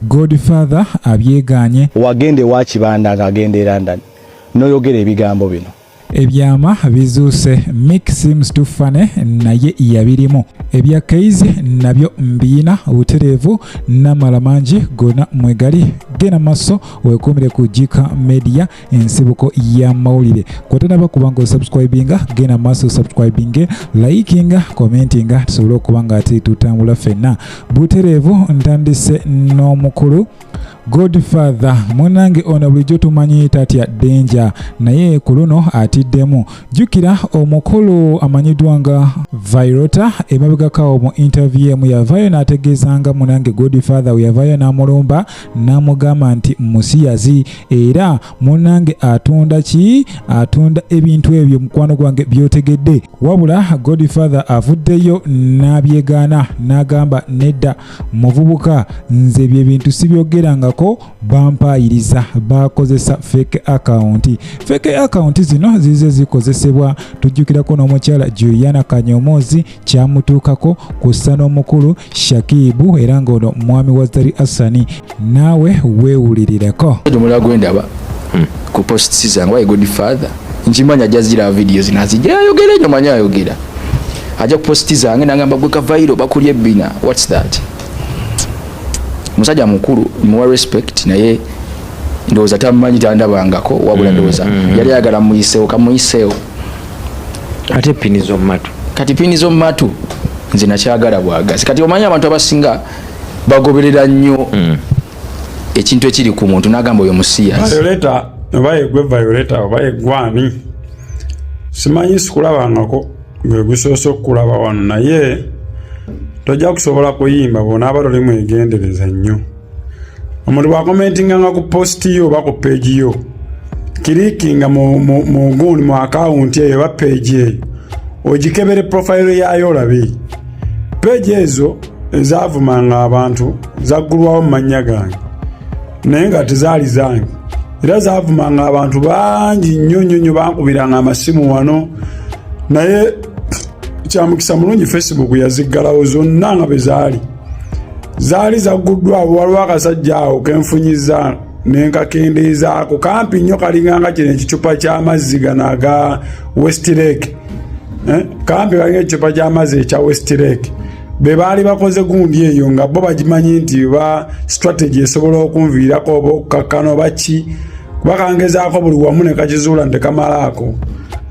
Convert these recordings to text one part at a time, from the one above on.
Godfather abyeganye wagende wa Kibanda agende London noyogera ebigambo bino ebyama bizuuse Mick seems to funny naye yabirimu ebya Keizi nabyo mbiina butereevu n'amala mangi gonna mwegali gena maso wekumire ku KIKA media ensibuko ya mawulire kotanaba kubanga subscribinga gena maso subscribinge likinga commentinga tusobole okubanga ati tutambula fenna butereevu ntandise n'omukulu Godfather munange ona bulijjo tumanyi tatya danger naye ku luno atiddemu jukira omukulu amanyiddwa nga Virota emabegakawo mu interview emu yavayo n'ategeezanga munange Godfather yavayo n'amulumba n'amugamba nti musiyazi era munange atunda ki atunda ebintu ebyo mukwano gwange byotegedde wabula Godfather avuddeyo n'abyegaana n'agamba nedda muvubuka nze bye bintu sibyogeranga ko bampayiriza bakozesa fake account zino zize zikozesebwa tujjukirako n'omukyala Juliana Kanyomozi kyamutuukako kussa n'omukulu Shakibu era ng'ono mwami wa Zari Asani naawe weewulirireko ndaba ku posts zange wa Godfather njimanya jazira videos nazijja ayogera nyo manya ayogera ajja ku posts zange nangamba gwe ka viral bakulye bina what's that musajja mukulu muwa respect naye ndoza tamanyi tandabangako wabula ndoza yali yagala muyisewo kamuyisewo ate pinizo matu kati pinizo matu nze nakyagala bwagazi kati omanya abantu abasinga bagoberera nnyo ekintu ekiri ku muntu nagamba oyo musiyasi Violeta obaye gwe Violeta obaye gwani simanyi sikulabangako gwe gusoose okulaba wano naye tojja kusobola kuyimba bona abalole mwegendereza nnyo omuntu bwakomentinga nga ku posti yo oba ku page yo kirikinga mu account eyo oba page eyo ogikebere profile yayo olabe page ezo ezavumanga abantu zaggulwawo mu mannya gange naye nga tezaali zange era zavumanga abantu bangi nnyo bankubiranga amasimu wano naye kyamukisa mulungi Facebook yaziggalawo zonna nga bwe zaali zagguddwawo waliwo akasajja awo kenfunyiza nenkakendeezaako kampi nnyo kalinganga kino ekicupa ky'amazzi gano aga West Lake kampi kalinga ekicupa ky'amazzi ekya West Lake be baali bakoze gundi eyo nga bo bagimanyi nti ba strategy esobola okunviirako oba okukakkana oba ki kuba kangezaako buli wamu ne kakizuula ntekamalaako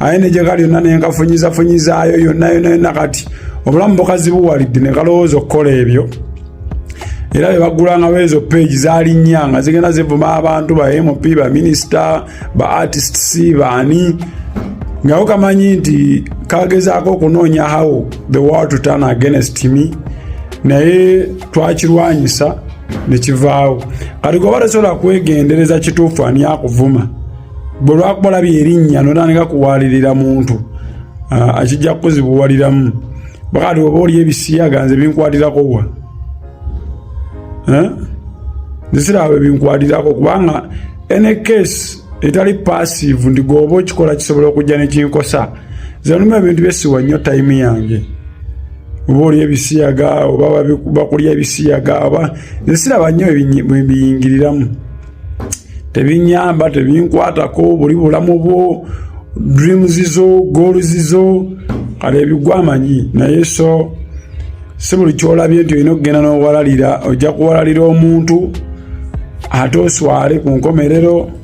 aye ne gye kali yonna nenkafunyizaayo yonna kati obulamu bukazi buwalidde ne kalowooza okukola ebyo era bye baggulangawo ezo page zaali nnya nga zigenda zivuma abantu ba MP ba minisita ba artists baani ngawo kamanyi nti kagezaako okunoonya how the world to turn against me naye twakirwanyisa ne kivaawo kati goba tasobola kwegendereza kituufu ani akuvuma bwe lwakubola byerinnya notandika kuwalirira muntu akijja kuzibuwaliramu bakati oba oli ebisiyaga nze binkwatirako wa nzisirawe binkwatirako kubanga ene case etali passive ndi goba okikola kisobola okujja nekinkosa zenuma ebintu byesiwa nnyo time yange oba oli ebisiyaga oba bakulya ebisiyaga oba nzisiraba nnyo ebiyingiriramu tebinyamba tebinkwatako buli bulamu bwo dreams zo goals zo kale ebigwamanyi naye so si buli kyolabye nti olina okugenda n'owalalira ojja kuwalalira omuntu ate oswale ku nkomerero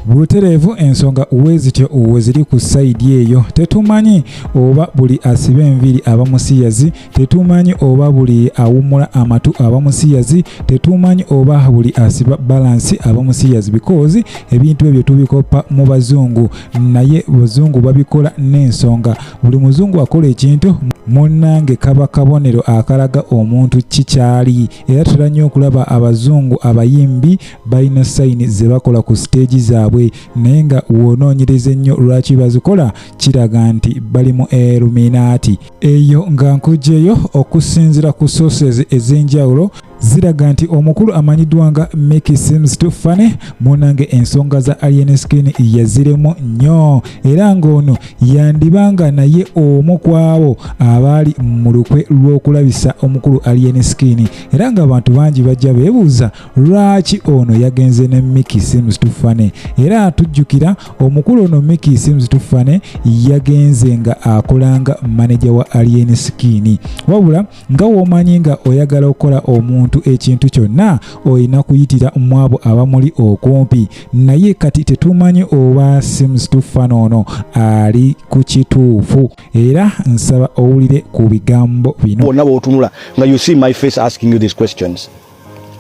butereevu ensonga uwezityo uweziri ku saidi eyo tetumanyi oba buli asiba enviri aba musiyazi tetumanyi oba buli awumula amatu aba musiyazi tetumanyi oba buli asiba balansi aba musiyazi because ebintu ebyo tubikopa mu bazungu naye bazungu babikola n'ensonga buli muzungu akola ekintu munnange kaba kabonero akalaga omuntu kikyali era tulanye okulaba abazungu abayimbi balina sayini ze bakola ku stage zaabwe naye nga wonoonyereza ennyo lwaki bazikola kiraga nti bali mu Illuminati eyo nga nkugyeyo okusinziira ku sources ez'enjawulo ziraga nti omukulu amanyiddwa nga Make Seems Too Funny munange ensonga za alien skin yaziremu nnyo era ng'ono yandibanga naye omu kwabo abaali mu lukwe lw'okulabisa omukulu alien skin era ng'abantu bangi bajja beebuuza lwaki ono yagenze ne Make Seems Too Funny era tujjukira omukulu ono Make Seems Too Funny yagenze nga akolanga manager wa alien skin wabula nga womanyi nga oyagala okukola omuntu ekintu kyonna oyina kuyitira mu abo abamuli okumpi naye kati tetumanyi oba Seems Too Funny ono ali ku kituufu era nsaba owulire ku bigambo bino. Bonna bw'otunula nga you see my face asking you these questions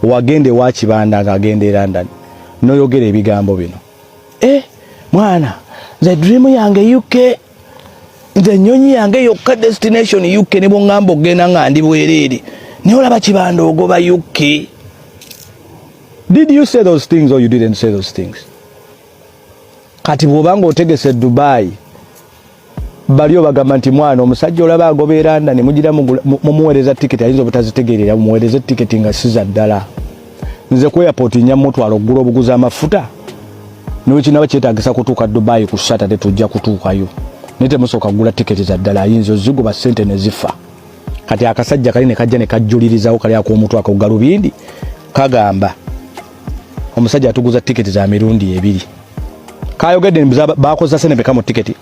wagende wa Kibanda ng'agenda e London noyogera ebigambo bino mwana nze dream yange UK nze nyonyi yange yokka destination UK ne bw'ŋŋamba ogenda nga ndi bwereere naye olaba Kibanda ogoba UK. Did you say those things or you didn't say those things? Kati bw'obanga otegese Dubai baliyo bagamba nti mwana omusajja olaba agoba e London ne mugira mumuweereza tiketi ayinza obutazitegeerera mumuweereze tiketi nga si za ddala. Nze ku airport nnya mutwalo oggula obuguzi amafuta n'ekinaba kyetaagisa kutuuka Dubai ku Saturday tujja kutuukayo naye temusooka kugula tiketi za ddala ayinza oziguba ssente ne zifa. Kati akasajja kali ne kajja ne kajjulirizawo kali ak'omuntu akagalubindi kagamba omusajja atuguza tiketi za mirundi 2 kayogedde bakoza sene beka mu tiketi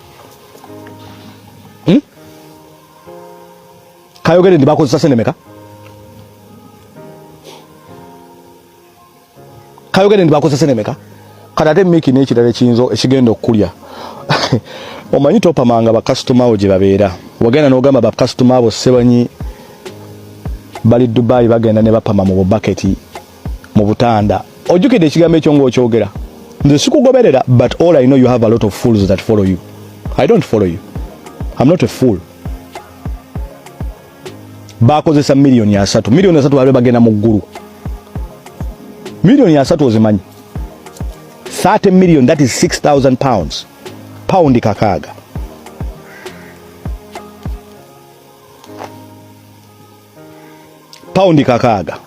kayogedde ndi bakoza sene meka kayogedde ndi bakoza sene meka kadate miki n'ekirala ekiyinza ekigenda okukulya omanyi topamanga bakasitoma abo gye babeera wagenda n'ogamba bakasitoma abo sebanyi bali Dubai bagenda ne bapama mu bubaketi mu butanda ojjukidde ekigambo ekyo ng'okyogera nze sikugoberera but all I know you have a lot of fools that follow you. I don't follow you. I'm not a fool. Bakozesa milioni 3 milioni 3 bali bagenda mu ggulu milioni 3 ozimanyi 30 million that is 6,000 pounds paundi kakaaga paundi kakaaga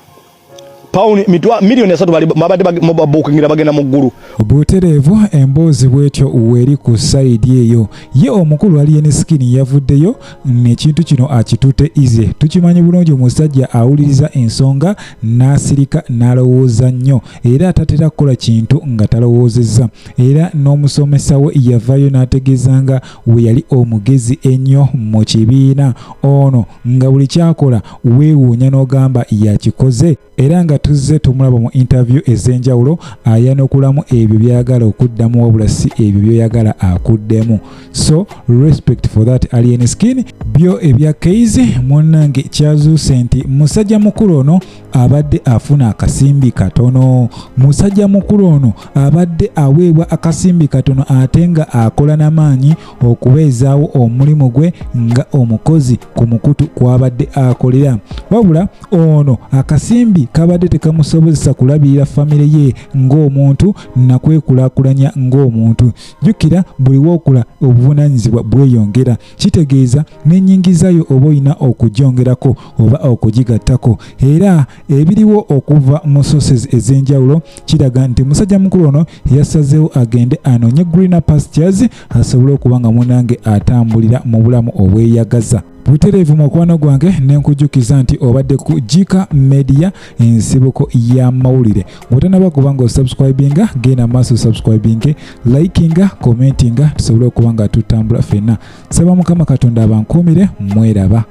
paundi milioni 3 bali mabade babukingira bagenda mu ggulu obutereevu emboozi bwetyo weri ku sayidi eyo ye omukulu alien skin yavuddeyo n'ekintu kino akitutte ize tukimanyi bulungi omusajja awuliriza ensonga n'asirika n'alowooza nnyo era atatera kukola kintu nga talowoozezza era n'omusomesa we yavaayo n'ategeeza nga we yali omugezi ennyo mu kibiina ono nga buli kyakola weewuunya n'ogamba yakikoze era nga tuzze tumulaba mu interview ez'enjawulo ayanukulamu ebyo byayagala okuddamu wabula si ebyo byoyagala akuddemu so respect for that alien skin byo ebya Keizi munnange kyazuuse nti musajja mukulu ono abadde afuna akasimbi katono musajja mukulu ono abadde aweebwa akasimbi katono ate nga akola n'amaanyi okubeezaawo omulimu gwe nga omukozi ku mukutu kwabadde akolera wabula ono akasimbi kabadde tekamusobozesa kulabirira famire ye ng'omuntu nakwekulaakulanya ng'omuntu jjukira buli wookula obuvunaanyizibwa bweyongera kitegeeza n'ennyingizayo oba olina okugyongerako oba okugigattako era ebiriwo okuva mu sources ez'enjawulo kiraga nti musajja mukulu ono yasazeewo agende anoonye greener pastures asobole okuba nga munange atambulira mu bulamu obweyagaza butereevu mukwano gwange nenkujjukiza nti obadde ku KIKA Media ensibuko y'amawulire bw'otanaba kuba nga osubscribinga genda maaso subscribinge likinga commentinga tusobole okuba nga tutambula ffenna saba mukama katonda abankuumire mweraba